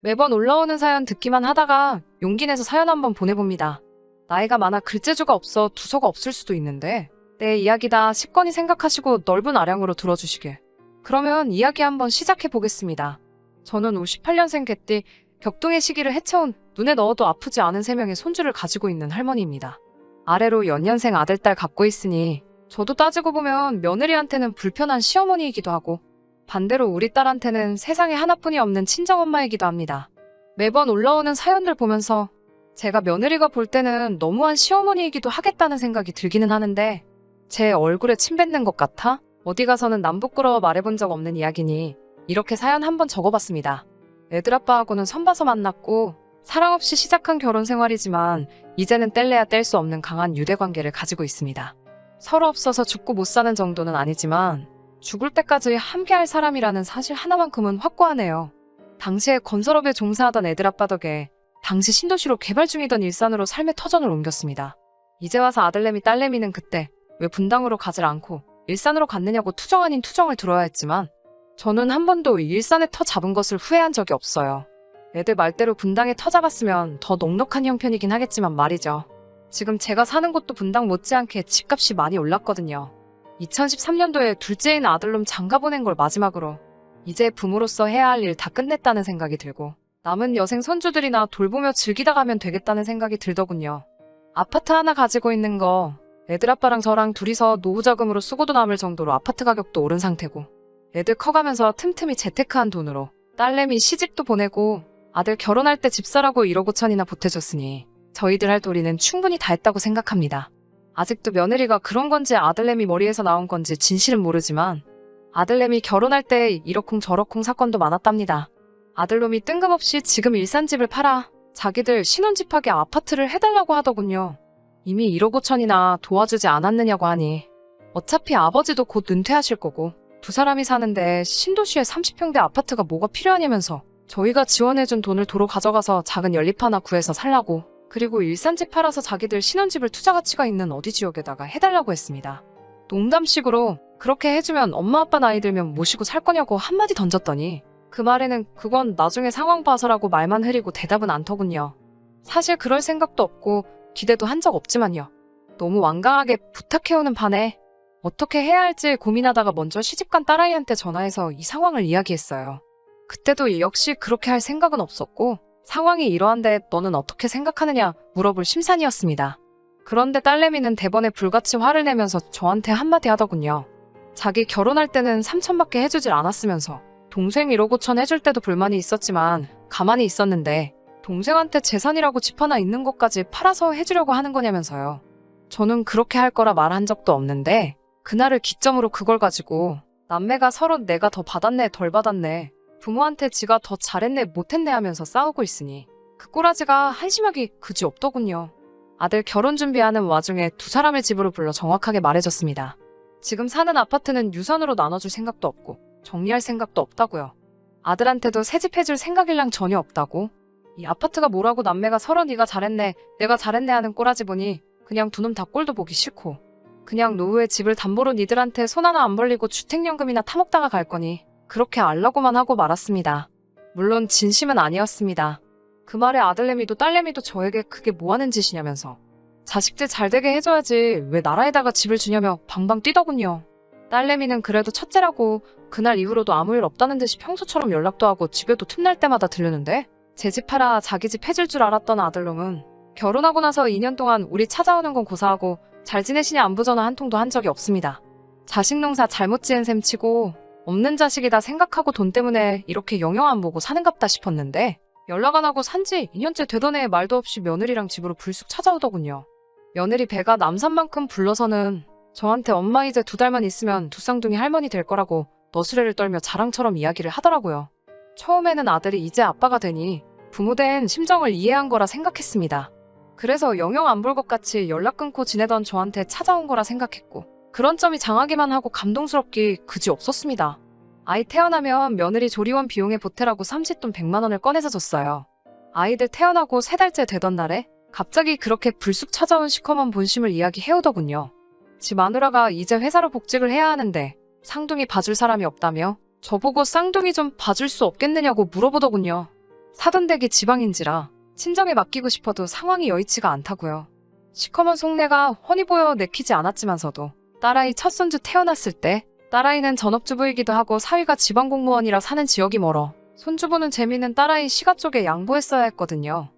매번 올라오는 사연 듣기만 하다가 용기 내서 사연 한번 보내봅니다. 나이가 많아 글재주가 없어 두서가 없을 수도 있는데 내 이야기다 싶거니 생각하시고 넓은 아량으로 들어주시길. 그러면 이야기 한번 시작해 보겠습니다. 저는 58년생 개띠 격동의 시기를 헤쳐온 눈에 넣어도 아프지 않은 3명의 손주를 가지고 있는 할머니입니다. 아래로 연년생 아들, 딸 갖고 있으니 저도 따지고 보면 며느리한테는 불편한 시어머니이기도 하고 반대로 우리 딸한테는 세상에 하나뿐이 없는 친정엄마이기도 합니다. 매번 올라오는 사연들 보면서 제가 며느리가 볼 때는 너무한 시어머니이기도 하겠다는 생각이 들기는 하는데 제 얼굴에 침 뱉는 것 같아 어디 가서는 남 부끄러워 말해본 적 없는 이야기니 이렇게 사연 한번 적어봤습니다. 애들 아빠하고는 선봐서 만났고 사랑 없이 시작한 결혼 생활이지만 이제는 뗄래야 뗄 수 없는 강한 유대관계를 가지고 있습니다. 서로 없어서 죽고 못 사는 정도는 아니지만 죽을 때까지 함께할 사람이라는 사실 하나만큼은 확고하네요. 당시에 건설업에 종사하던 애들 아빠 덕에 당시 신도시로 개발 중이던 일산으로 삶의 터전을 옮겼습니다. 이제 와서 아들내미 딸내미는 그때 왜 분당으로 가질 않고 일산으로 갔느냐고 투정 아닌 투정을 들어야 했지만 저는 한 번도 일산에 터 잡은 것을 후회한 적이 없어요. 애들 말대로 분당에 터 잡았으면 더 넉넉한 형편이긴 하겠지만 말이죠. 지금 제가 사는 곳도 분당 못지않게 집값이 많이 올랐거든요. 2013년도에 둘째인 아들놈 장가 보낸 걸 마지막으로 이제 부모로서 해야 할 일 다 끝냈다는 생각이 들고 남은 여생 손주들이나 돌보며 즐기다 가면 되겠다는 생각이 들더군요. 아파트 하나 가지고 있는 거 애들 아빠랑 저랑 둘이서 노후자금으로 쓰고도 남을 정도로 아파트 가격도 오른 상태고 애들 커가면서 틈틈이 재테크한 돈으로 딸내미 시집도 보내고 아들 결혼할 때 집 사라고 1억 5천이나 보태줬으니 저희들 할 도리는 충분히 다 했다고 생각합니다. 아직도 며느리가 그런 건지 아들내미 머리에서 나온 건지 진실은 모르지만 아들내미 결혼할 때 이러쿵 저러쿵 사건도 많았답니다. 아들놈이 뜬금없이 지금 일산집을 팔아 자기들 신혼집하게 아파트를 해달라고 하더군요. 이미 1억 5천이나 도와주지 않았느냐고 하니 어차피 아버지도 곧 은퇴하실 거고 두 사람이 사는데 신도시에 30평대 아파트가 뭐가 필요하냐면서 저희가 지원해준 돈을 도로 가져가서 작은 연립 하나 구해서 살라고 그리고 일산집 팔아서 자기들 신혼집을 투자 가치가 있는 어디 지역에다가 해달라고 했습니다. 농담식으로 그렇게 해주면 엄마 아빠 나이 들면 모시고 살 거냐고 한마디 던졌더니 그 말에는 그건 나중에 상황 봐서라고 말만 흐리고 대답은 않더군요. 사실 그럴 생각도 없고 기대도 한 적 없지만요. 너무 완강하게 부탁해오는 판에 어떻게 해야 할지 고민하다가 먼저 시집간 딸아이한테 전화해서 이 상황을 이야기했어요. 그때도 역시 그렇게 할 생각은 없었고 상황이 이러한데 너는 어떻게 생각하느냐 물어볼 심산이었습니다. 그런데 딸내미는 대번에 불같이 화를 내면서 저한테 한마디 하더군요. 자기 결혼할 때는 3천밖에 해주질 않았으면서 동생 1억 5천 해줄 때도 불만이 있었지만 가만히 있었는데 동생한테 재산이라고 집 하나 있는 것까지 팔아서 해주려고 하는 거냐면서요. 저는 그렇게 할 거라 말한 적도 없는데 그날을 기점으로 그걸 가지고 남매가 서로 내가 더 받았네 덜 받았네 부모한테 지가 더 잘했네 못했네 하면서 싸우고 있으니 그 꼬라지가 한심하기 그지 없더군요. 아들 결혼 준비하는 와중에 두 사람을 집으로 불러 정확하게 말해줬습니다. 지금 사는 아파트는 유산으로 나눠줄 생각도 없고 정리할 생각도 없다고요. 아들한테도 새집 해줄 생각일랑 전혀 없다고. 이 아파트가 뭐라고 남매가 서로 네가 잘했네 내가 잘했네 하는 꼬라지 보니 그냥 두 놈 다 꼴도 보기 싫고 그냥 노후에 집을 담보로 니들한테 손 하나 안 벌리고 주택연금이나 타먹다가 갈 거니 그렇게 알라고만 하고 말았습니다. 물론 진심은 아니었습니다. 그 말에 아들내미도 딸내미도 저에게 그게 뭐하는 짓이냐면서 자식들 잘되게 해줘야지 왜 나라에다가 집을 주냐며 방방 뛰더군요. 딸내미는 그래도 첫째라고 그날 이후로도 아무 일 없다는 듯이 평소처럼 연락도 하고 집에도 틈날 때마다 들르는데 제 집 팔아 자기 집 해줄 줄 알았던 아들놈은 결혼하고 나서 2년 동안 우리 찾아오는 건 고사하고 잘 지내시냐 안부 전화 한 통도 한 적이 없습니다. 자식 농사 잘못 지은 셈 치고 없는 자식이다 생각하고 돈 때문에 이렇게 영영 안 보고 사는갑다 싶었는데 연락 안 하고 산지 2년째 되던 애 말도 없이 며느리랑 집으로 불쑥 찾아오더군요. 며느리 배가 남산만큼 불러서는 저한테 엄마 이제 2달만 있으면 두 쌍둥이 할머니 될 거라고 너스레를 떨며 자랑처럼 이야기를 하더라고요. 처음에는 아들이 이제 아빠가 되니 부모된 심정을 이해한 거라 생각했습니다. 그래서 영영 안 볼 것 같이 연락 끊고 지내던 저한테 찾아온 거라 생각했고 그런 점이 장하기만 하고 감동스럽기 그지 없었습니다. 아이 태어나면 며느리 조리원 비용에 보태라고 삼시돈 100만 원을 꺼내서 줬어요. 아이들 태어나고 3달째 되던 날에 갑자기 그렇게 불쑥 찾아온 시커먼 본심을 이야기해오더군요. 지 마누라가 이제 회사로 복직을 해야 하는데 쌍둥이 봐줄 사람이 없다며 저보고 쌍둥이 좀 봐줄 수 없겠느냐고 물어보더군요. 사돈 댁이 지방인지라 친정에 맡기고 싶어도 상황이 여의치가 않다고요. 시커먼 속내가 훤히 보여 내키지 않았지만서도 딸아이 첫 손주 태어났을 때 딸아이는 전업주부이기도 하고 사위가 지방공무원이라 사는 지역이 멀어 손주보는 재미는 딸아이 시가 쪽에 양보했어야 했거든요.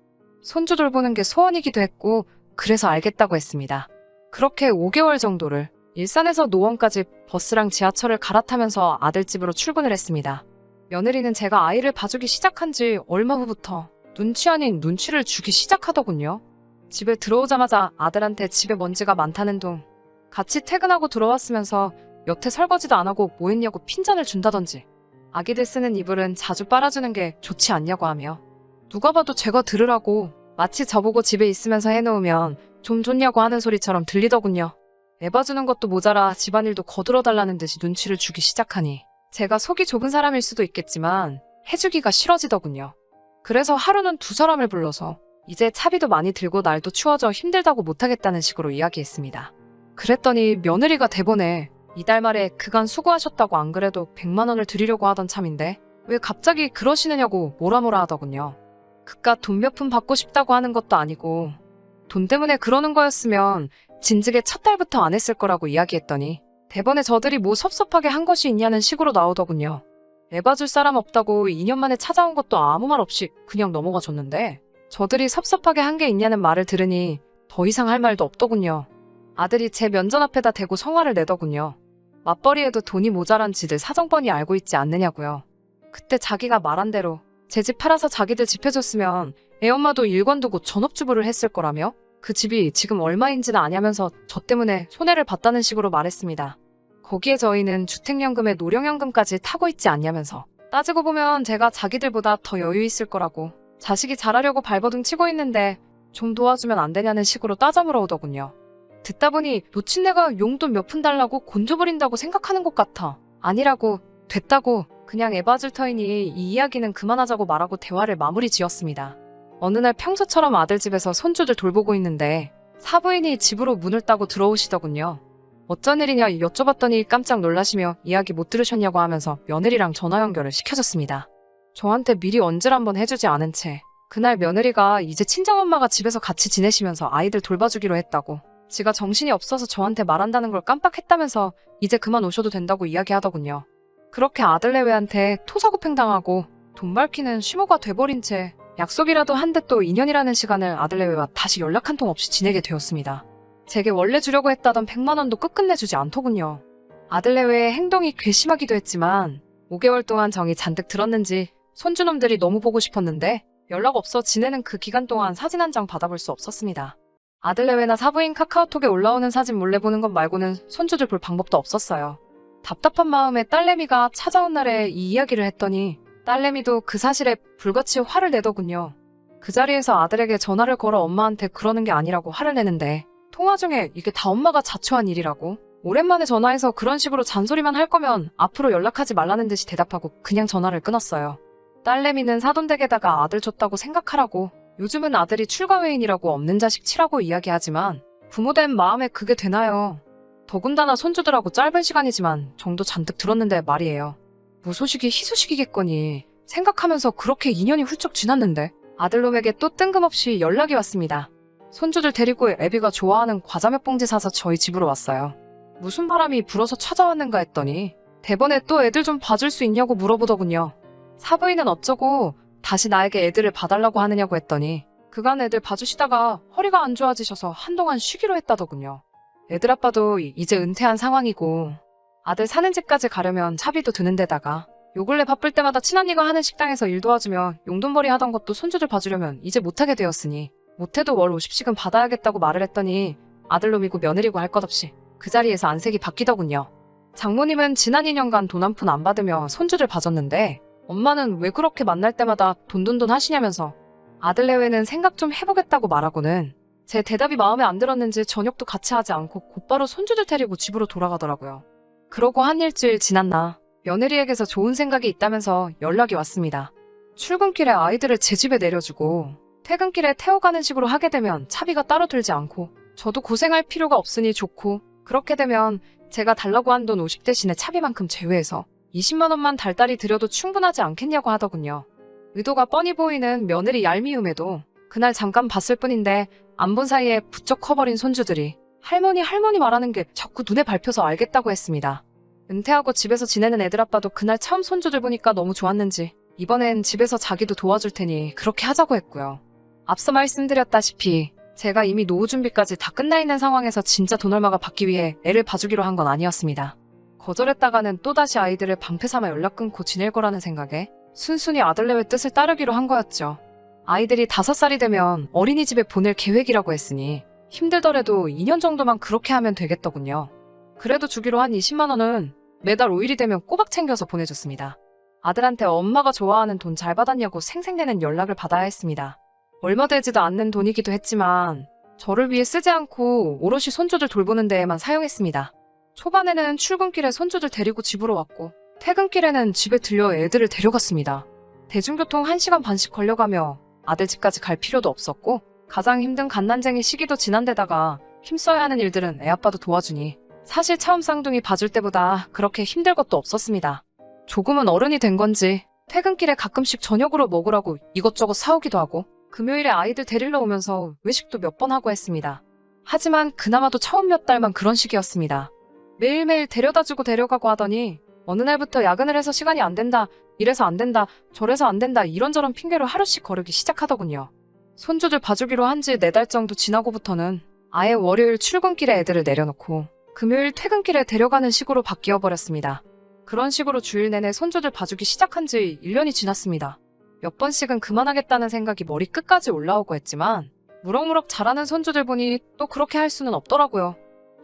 손주 돌보는 게 소원이기도 했고 그래서 알겠다고 했습니다. 그렇게 5개월 정도를 일산에서 노원까지 버스랑 지하철을 갈아타면서 아들 집으로 출근을 했습니다. 며느리는 제가 아이를 봐주기 시작한 지 얼마 후부터 눈치 아닌 눈치를 주기 시작하더군요. 집에 들어오자마자 아들한테 집에 먼지가 많다는 둥, 같이 퇴근하고 들어왔으면서 여태 설거지도 안 하고 뭐 했냐고 핀잔을 준다던지, 아기들 쓰는 이불은 자주 빨아주는 게 좋지 않냐고 하며 누가 봐도 제가 들으라고 마치 저보고 집에 있으면서 해놓으면 좀 좋냐고 하는 소리처럼 들리더군요. 애 봐주는 것도 모자라 집안일도 거들어달라는 듯이 눈치를 주기 시작하니 제가 속이 좁은 사람일 수도 있겠지만 해주기가 싫어지더군요. 그래서 하루는 두 사람을 불러서 이제 차비도 많이 들고 날도 추워져 힘들다고 못하겠다는 식으로 이야기했습니다. 그랬더니 며느리가 대본에 이달 말에 그간 수고하셨다고 안 그래도 100만 원을 드리려고 하던 참인데 왜 갑자기 그러시느냐고 뭐라 하더군요. 그깟 돈 몇 푼 받고 싶다고 하는 것도 아니고 돈 때문에 그러는 거였으면 진즉에 첫 달부터 안 했을 거라고 이야기했더니 대번에 저들이 뭐 섭섭하게 한 것이 있냐는 식으로 나오더군요. 애 봐줄 사람 없다고 2년 만에 찾아온 것도 아무 말 없이 그냥 넘어가 줬는데 저들이 섭섭하게 한 게 있냐는 말을 들으니 더 이상 할 말도 없더군요. 아들이 제 면전 앞에다 대고 성화를 내더군요. 맞벌이에도 돈이 모자란 지들 사정 뻔히 알고 있지 않느냐고요. 그때 자기가 말한 대로 제 집 팔아서 자기들 집 해줬으면 애엄마도 일 관두고 전업주부를 했을 거라며 그 집이 지금 얼마인지는 아냐면서 저 때문에 손해를 봤다는 식으로 말했습니다. 거기에 저희는 주택연금에 노령연금까지 타고 있지 않냐면서 따지고 보면 제가 자기들보다 더 여유 있을 거라고 자식이 잘하려고 발버둥 치고 있는데 좀 도와주면 안 되냐는 식으로 따져 물어오더군요. 듣다 보니 노친네가 용돈 몇 푼 달라고 곤조부린다고 생각하는 것 같아. 아니라고, 됐다고, 그냥 애 봐줄 터이니 이 이야기는 그만하자고 말하고 대화를 마무리 지었습니다. 어느 날 평소처럼 아들 집에서 손주들 돌보고 있는데 사부인이 집으로 문을 따고 들어오시더군요. 어쩐 일이냐 여쭤봤더니 깜짝 놀라시며 이야기 못 들으셨냐고 하면서 며느리랑 전화 연결을 시켜줬습니다. 저한테 미리 언질 한번 해주지 않은 채 그날 며느리가 이제 친정엄마가 집에서 같이 지내시면서 아이들 돌봐주기로 했다고, 지가 정신이 없어서 저한테 말한다는 걸 깜빡했다면서 이제 그만 오셔도 된다고 이야기하더군요. 그렇게 아들내외한테 토사구팽당하고 돈 밝히는 쉬모가 돼버린 채 약속이라도 한 데 또 2년이라는 시간을 아들내외와 다시 연락 한 통 없이 지내게 되었습니다. 제게 원래 주려고 했다던 100만 원도 끝끝내 주지 않더군요. 아들내외의 행동이 괘씸하기도 했지만 5개월 동안 정이 잔뜩 들었는지 손주놈들이 너무 보고 싶었는데 연락 없어 지내는 그 기간 동안 사진 한 장 받아볼 수 없었습니다. 아들내외나 사부인 카카오톡에 올라오는 사진 몰래 보는 것 말고는 손주들 볼 방법도 없었어요. 답답한 마음에 딸내미가 찾아온 날에 이 이야기를 했더니 딸내미도 그 사실에 불같이 화를 내더군요. 그 자리에서 아들에게 전화를 걸어 엄마한테 그러는 게 아니라고 화를 내는데 통화 중에 이게 다 엄마가 자초한 일이라고? 오랜만에 전화해서 그런 식으로 잔소리만 할 거면 앞으로 연락하지 말라는 듯이 대답하고 그냥 전화를 끊었어요. 딸내미는 사돈댁에다가 아들 줬다고 생각하라고, 요즘은 아들이 출가회인이라고 없는 자식 치라고 이야기하지만 부모된 마음에 그게 되나요? 더군다나 손주들하고 짧은 시간이지만 정도 잔뜩 들었는데 말이에요. 무소식이 희소식이겠거니 생각하면서 그렇게 2년이 훌쩍 지났는데 아들놈에게 또 뜬금없이 연락이 왔습니다. 손주들 데리고 애비가 좋아하는 과자 몇 봉지 사서 저희 집으로 왔어요. 무슨 바람이 불어서 찾아왔는가 했더니 대번에 또 애들 좀 봐줄 수 있냐고 물어보더군요. 사부인은 어쩌고 다시 나에게 애들을 봐달라고 하느냐고 했더니 그간 애들 봐주시다가 허리가 안 좋아지셔서 한동안 쉬기로 했다더군요. 애들 아빠도 이제 은퇴한 상황이고 아들 사는 집까지 가려면 차비도 드는 데다가 요 근래 바쁠 때마다 친언니가 하는 식당에서 일 도와주며 용돈벌이 하던 것도 손주들 봐주려면 이제 못하게 되었으니 못해도 월 50씩은 받아야겠다고 말을 했더니 아들놈이고 며느리고 할 것 없이 그 자리에서 안색이 바뀌더군요. 장모님은 지난 2년간 돈 한 푼 안 받으며 손주들 봐줬는데 엄마는 왜 그렇게 만날 때마다 돈돈돈 하시냐면서 아들내외는 생각 좀 해보겠다고 말하고는 제 대답이 마음에 안 들었는지 저녁도 같이 하지 않고 곧바로 손주들 데리고 집으로 돌아가더라고요. 그러고 한 일주일 지났나 며느리에게서 좋은 생각이 있다면서 연락이 왔습니다. 출근길에 아이들을 제 집에 내려주고 퇴근길에 태워가는 식으로 하게 되면 차비가 따로 들지 않고 저도 고생할 필요가 없으니 좋고, 그렇게 되면 제가 달라고 한 돈 50 대신에 차비만큼 제외해서 20만 원만 달달이 들여도 충분하지 않겠냐고 하더군요. 의도가 뻔히 보이는 며느리 얄미움에도 그날 잠깐 봤을 뿐인데 안 본 사이에 부쩍 커버린 손주들이 할머니 말하는 게 자꾸 눈에 밟혀서 알겠다고 했습니다. 은퇴하고 집에서 지내는 애들 아빠도 그날 처음 손주들 보니까 너무 좋았는지 이번엔 집에서 자기도 도와줄 테니 그렇게 하자고 했고요. 앞서 말씀드렸다시피 제가 이미 노후 준비까지 다 끝나 있는 상황에서 진짜 돈 얼마가 받기 위해 애를 봐주기로 한 건 아니었습니다. 거절했다가는 또다시 아이들을 방패 삼아 연락 끊고 지낼 거라는 생각에 순순히 아들내외 뜻을 따르기로 한 거였죠. 아이들이 5살이 되면 어린이집에 보낼 계획이라고 했으니 힘들더라도 2년 정도만 그렇게 하면 되겠더군요. 그래도 주기로 한 20만 원은 매달 5일이 되면 꼬박 챙겨서 보내줬습니다. 아들한테 엄마가 좋아하는 돈 잘 받았냐고 생색내는 연락을 받아야 했습니다. 얼마 되지도 않는 돈이기도 했지만 저를 위해 쓰지 않고 오롯이 손주들 돌보는 데에만 사용했습니다. 초반에는 출근길에 손주들 데리고 집으로 왔고 퇴근길에는 집에 들려 애들을 데려갔습니다. 대중교통 1시간 반씩 걸려가며 아들 집까지 갈 필요도 없었고 가장 힘든 갓난쟁이 시기도 지난 데다가 힘써야 하는 일들은 애 아빠도 도와주니 사실 처음 쌍둥이 봐줄 때보다 그렇게 힘들 것도 없었습니다. 조금은 어른이 된 건지 퇴근길에 가끔씩 저녁으로 먹으라고 이것저것 사오기도 하고 금요일에 아이들 데리러 오면서 외식도 몇 번 하고 했습니다. 하지만 그나마도 처음 몇 달만 그런 식이었습니다. 매일매일 데려다주고 데려가고 하더니 어느 날부터 야근을 해서 시간이 안 된다, 이래서 안 된다, 저래서 안 된다 이런저런 핑계로 하루씩 거르기 시작하더군요. 손주들 봐주기로 한 지 4달 정도 지나고부터는 아예 월요일 출근길에 애들을 내려놓고 금요일 퇴근길에 데려가는 식으로 바뀌어 버렸습니다. 그런 식으로 주일 내내 손주들 봐주기 시작한 지 1년이 지났습니다. 몇 번씩은 그만하겠다는 생각이 머리 끝까지 올라오고 했지만 무럭무럭 자라는 손주들 보니 또 그렇게 할 수는 없더라고요.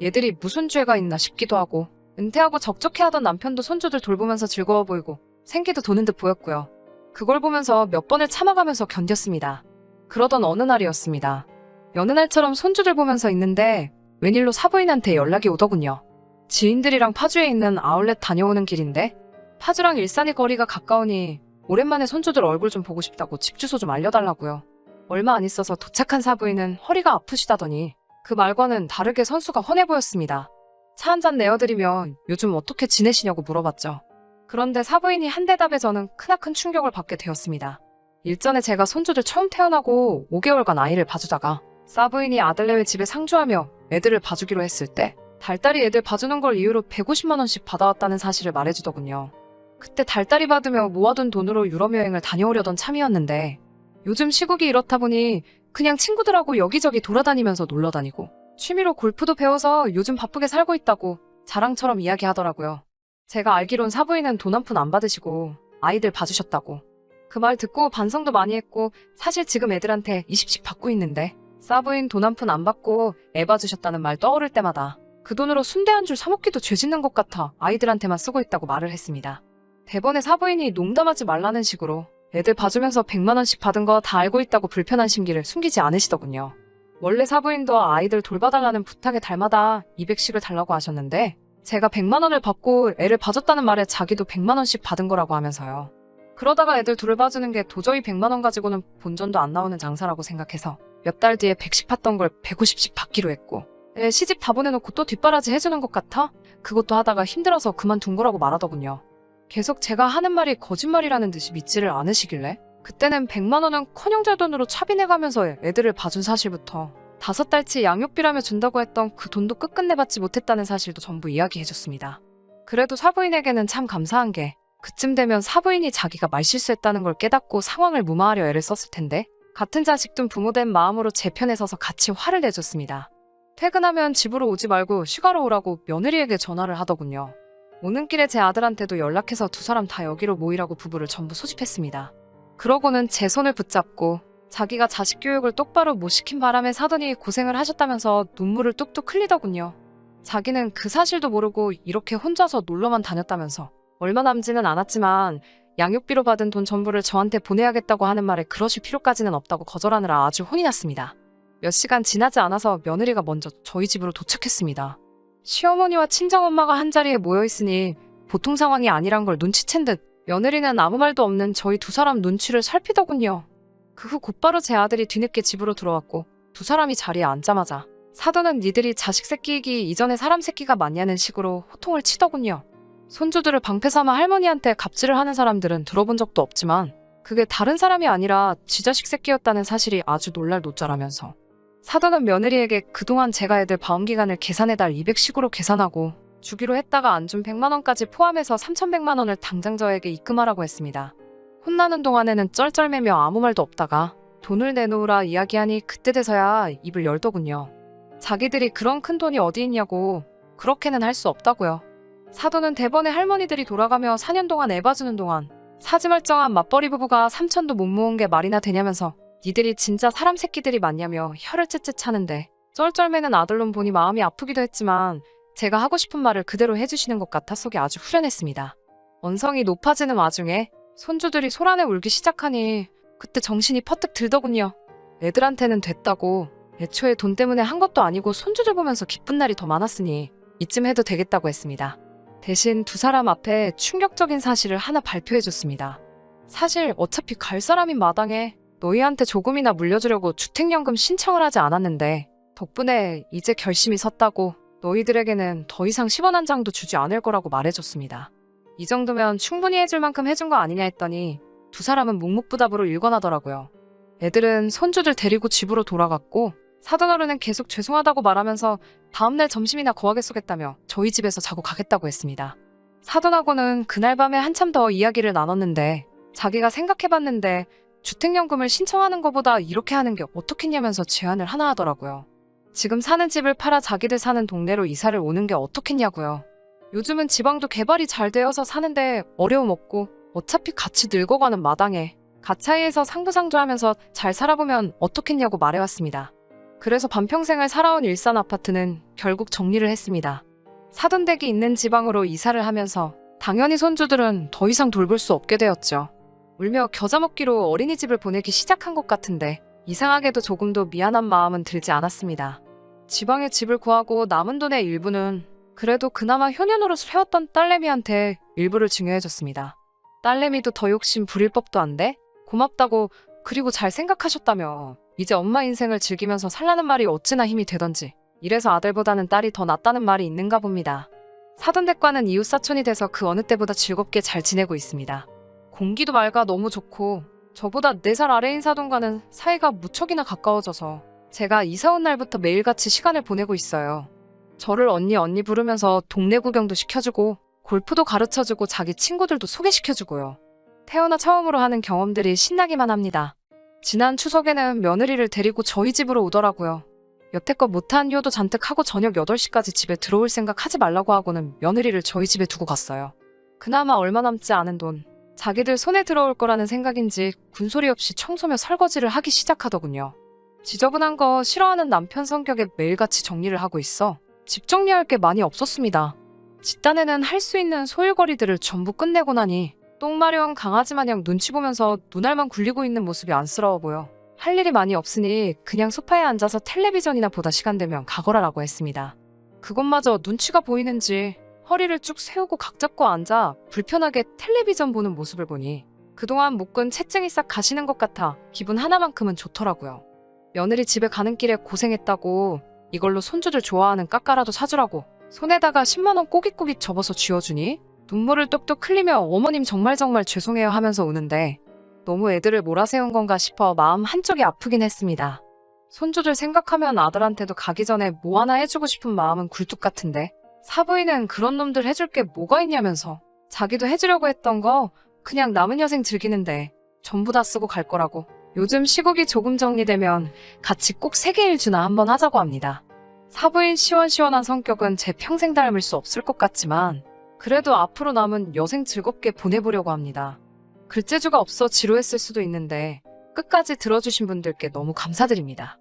얘들이 무슨 죄가 있나 싶기도 하고 은퇴하고 적적해하던 남편도 손주들 돌보면서 즐거워 보이고 생기도 도는 듯 보였고요. 그걸 보면서 몇 번을 참아가면서 견뎠습니다. 그러던 어느 날이었습니다. 여느 날처럼 손주들 보면서 있는데 웬일로 사부인한테 연락이 오더군요. 지인들이랑 파주에 있는 아울렛 다녀오는 길인데 파주랑 일산의 거리가 가까우니 오랜만에 손주들 얼굴 좀 보고 싶다고 집 주소 좀 알려달라고요. 얼마 안 있어서 도착한 사부인은 허리가 아프시다더니 그 말과는 다르게 선수가 훤해 보였습니다. 차 한잔 내어드리면 요즘 어떻게 지내시냐고 물어봤죠. 그런데 사부인이 한 대답에 저는 크나큰 충격을 받게 되었습니다. 일전에 제가 손주들 처음 태어나고 5개월간 아이를 봐주다가 사부인이 아들내외 집에 상주하며 애들을 봐주기로 했을 때 달달이 애들 봐주는 걸 이유로 150만 원씩 받아왔다는 사실을 말해주더군요. 그때 달달이 받으며 모아둔 돈으로 유럽 여행을 다녀오려던 참이었는데 요즘 시국이 이렇다 보니 그냥 친구들하고 여기저기 돌아다니면서 놀러다니고 취미로 골프도 배워서 요즘 바쁘게 살고 있다고 자랑처럼 이야기하더라고요. 제가 알기론 사부인은 돈 한 푼 안 받으시고 아이들 봐주셨다고. 그 말 듣고 반성도 많이 했고 사실 지금 애들한테 20씩 받고 있는데 사부인 돈 한 푼 안 받고 애 봐주셨다는 말 떠오를 때마다 그 돈으로 순대 한 줄 사 먹기도 죄 짓는 것 같아 아이들한테만 쓰고 있다고 말을 했습니다. 대번에 사부인이 농담하지 말라는 식으로 애들 봐주면서 100만 원씩 받은 거 다 알고 있다고 불편한 심기를 숨기지 않으시더군요. 원래 사부인도 아이들 돌봐달라는 부탁에 달마다 200씩을 달라고 하셨는데 제가 100만 원을 받고 애를 봐줬다는 말에 자기도 100만 원씩 받은 거라고 하면서요. 그러다가 애들 둘을 봐주는 게 도저히 100만 원 가지고는 본전도 안 나오는 장사라고 생각해서 몇 달 뒤에 110 받던 걸 150씩 받기로 했고 애 시집 다 보내놓고 또 뒷바라지 해주는 것 같아? 그것도 하다가 힘들어서 그만둔 거라고 말하더군요. 계속 제가 하는 말이 거짓말이라는 듯이 믿지를 않으시길래 그때는 100만 원은 커녕 제 돈으로 차비내가면서 애들을 봐준 사실부터 5달치 양육비라며 준다고 했던 그 돈도 끝끝내 받지 못했다는 사실도 전부 이야기해줬습니다. 그래도 사부인에게는 참 감사한 게 그쯤 되면 사부인이 자기가 말실수했다는 걸 깨닫고 상황을 무마하려 애를 썼을 텐데 같은 자식 둔 부모된 마음으로 제 편에 서서 같이 화를 내줬습니다. 퇴근하면 집으로 오지 말고 휴가로 오라고 며느리에게 전화를 하더군요. 오는 길에 제 아들한테도 연락해서 두 사람 다 여기로 모이라고 부부를 전부 소집했습니다. 그러고는 제 손을 붙잡고 자기가 자식 교육을 똑바로 못 시킨 바람에 사돈이 고생을 하셨다면서 눈물을 뚝뚝 흘리더군요. 자기는 그 사실도 모르고 이렇게 혼자서 놀러만 다녔다면서 얼마 남지는 않았지만 양육비로 받은 돈 전부를 저한테 보내야겠다고 하는 말에 그러실 필요까지는 없다고 거절하느라 아주 혼이 났습니다. 몇 시간 지나지 않아서 며느리가 먼저 저희 집으로 도착했습니다. 시어머니와 친정엄마가 한자리에 모여있으니 보통 상황이 아니란 걸 눈치챈 듯 며느리는 아무 말도 없는 저희 두 사람 눈치를 살피더군요. 그 후 곧바로 제 아들이 뒤늦게 집으로 들어왔고 두 사람이 자리에 앉자마자 사돈은 니들이 자식 새끼이기 이전에 사람 새끼가 맞냐는 식으로 호통을 치더군요. 손주들을 방패 삼아 할머니한테 갑질을 하는 사람들은 들어본 적도 없지만 그게 다른 사람이 아니라 지 자식 새끼였다는 사실이 아주 놀랄 노짜라면서. 사돈은 며느리에게 그동안 제가 애들 방음기간을 계산해달 200씩으로 계산하고 주기로 했다가 안 준 100만 원까지 포함해서 3,100만 원을 당장 저에게 입금하라고 했습니다. 혼나는 동안에는 쩔쩔매며 아무 말도 없다가 돈을 내놓으라 이야기하니 그때 돼서야 입을 열더군요. 자기들이 그런 큰 돈이 어디 있냐고. 그렇게는 할 수 없다고요. 사돈은 대번에 할머니들이 돌아가며 4년 동안 애 봐주는 동안 사지멀쩡한 맞벌이 부부가 3천도 못 모은 게 말이나 되냐면서 니들이 진짜 사람 새끼들이 맞냐며 혀를 째째 차는데 쩔쩔매는 아들놈 보니 마음이 아프기도 했지만 제가 하고 싶은 말을 그대로 해주시는 것 같아 속이 아주 후련했습니다. 언성이 높아지는 와중에 손주들이 소란에 울기 시작하니 그때 정신이 퍼뜩 들더군요. 애들한테는 됐다고. 애초에 돈 때문에 한 것도 아니고 손주들 보면서 기쁜 날이 더 많았으니 이쯤 해도 되겠다고 했습니다. 대신 두 사람 앞에 충격적인 사실을 하나 발표해줬습니다. 사실 어차피 갈 사람인 마당에 너희한테 조금이나 물려주려고 주택연금 신청을 하지 않았는데 덕분에 이제 결심이 섰다고 너희들에게는 더 이상 10원 한 장도 주지 않을 거라고 말해줬습니다. 이 정도면 충분히 해줄 만큼 해준 거 아니냐 했더니 두 사람은 묵묵부답으로 일관하더라고요. 애들은 손주들 데리고 집으로 돌아갔고 사돈어른은 계속 죄송하다고 말하면서 다음날 점심이나 거하게 쏘겠다며 저희 집에서 자고 가겠다고 했습니다. 사돈하고는 그날 밤에 한참 더 이야기를 나눴는데 자기가 생각해봤는데 주택연금을 신청하는 것보다 이렇게 하는 게 어떻겠냐면서 제안을 하나 하더라고요. 지금 사는 집을 팔아 자기들 사는 동네로 이사를 오는 게 어떻겠냐고요. 요즘은 지방도 개발이 잘 되어서 사는데 어려움 없고 어차피 같이 늙어가는 마당에 가차이에서 상부상조하면서 잘 살아보면 어떻겠냐고 말해왔습니다. 그래서 반평생을 살아온 일산 아파트는 결국 정리를 했습니다. 사돈댁이 있는 지방으로 이사를 하면서 당연히 손주들은 더 이상 돌볼 수 없게 되었죠. 울며 겨자 먹기로 어린이집을 보내기 시작한 것 같은데 이상하게도 조금도 미안한 마음은 들지 않았습니다. 지방에 집을 구하고 남은 돈의 일부는 그래도 그나마 효녀노릇을 해왔던 딸내미한테 일부를 증여해줬습니다. 딸내미도 더 욕심 부릴 법도 한데 고맙다고 그리고 잘 생각하셨다며 이제 엄마 인생을 즐기면서 살라는 말이 어찌나 힘이 되던지 이래서 아들보다는 딸이 더 낫다는 말이 있는가 봅니다. 사돈댁과는 이웃사촌이 돼서 그 어느 때보다 즐겁게 잘 지내고 있습니다. 공기도 맑아 너무 좋고 저보다 4살 아래인 사돈과는 사이가 무척이나 가까워져서 제가 이사 온 날부터 매일같이 시간을 보내고 있어요. 저를 언니 부르면서 동네 구경도 시켜주고 골프도 가르쳐주고 자기 친구들도 소개시켜주고요. 태어나 처음으로 하는 경험들이 신나기만 합니다. 지난 추석에는 며느리를 데리고 저희 집으로 오더라고요. 여태껏 못한 효도 잔뜩 하고 저녁 8시까지 집에 들어올 생각 하지 말라고 하고는 며느리를 저희 집에 두고 갔어요. 그나마 얼마 남지 않은 돈, 자기들 손에 들어올 거라는 생각인지 군소리 없이 청소며 설거지를 하기 시작하더군요. 지저분한 거 싫어하는 남편 성격에 매일같이 정리를 하고 있어 집 정리할 게 많이 없었습니다. 집단에는 할 수 있는 소일거리들을 전부 끝내고 나니 똥마려운 강아지 마냥 눈치 보면서 눈알만 굴리고 있는 모습이 안쓰러워 보여 할 일이 많이 없으니 그냥 소파에 앉아서 텔레비전이나 보다 시간 되면 가거라라고 했습니다. 그것마저 눈치가 보이는지 허리를 쭉 세우고 각 잡고 앉아 불편하게 텔레비전 보는 모습을 보니 그동안 묶은 채증이 싹 가시는 것 같아 기분 하나만큼은 좋더라고요. 며느리 집에 가는 길에 고생했다고 이걸로 손주들 좋아하는 까까라도 사주라고 손에다가 10만 원 꼬깃꼬깃 접어서 쥐어주니 눈물을 뚝뚝 흘리며 어머님 정말 죄송해요 하면서 우는데 너무 애들을 몰아세운 건가 싶어 마음 한쪽이 아프긴 했습니다. 손주들 생각하면 아들한테도 가기 전에 뭐 하나 해주고 싶은 마음은 굴뚝 같은데 사부인은 그런 놈들 해줄 게 뭐가 있냐면서 자기도 해주려고 했던 거 그냥 남은 여생 즐기는데 전부 다 쓰고 갈 거라고 요즘 시국이 조금 정리되면 같이 꼭 세계일 주나 한번 하자고 합니다. 사부인 시원시원한 성격은 제 평생 닮을 수 없을 것 같지만 그래도 앞으로 남은 여생 즐겁게 보내보려고 합니다. 글재주가 없어 지루했을 수도 있는데 끝까지 들어주신 분들께 너무 감사드립니다.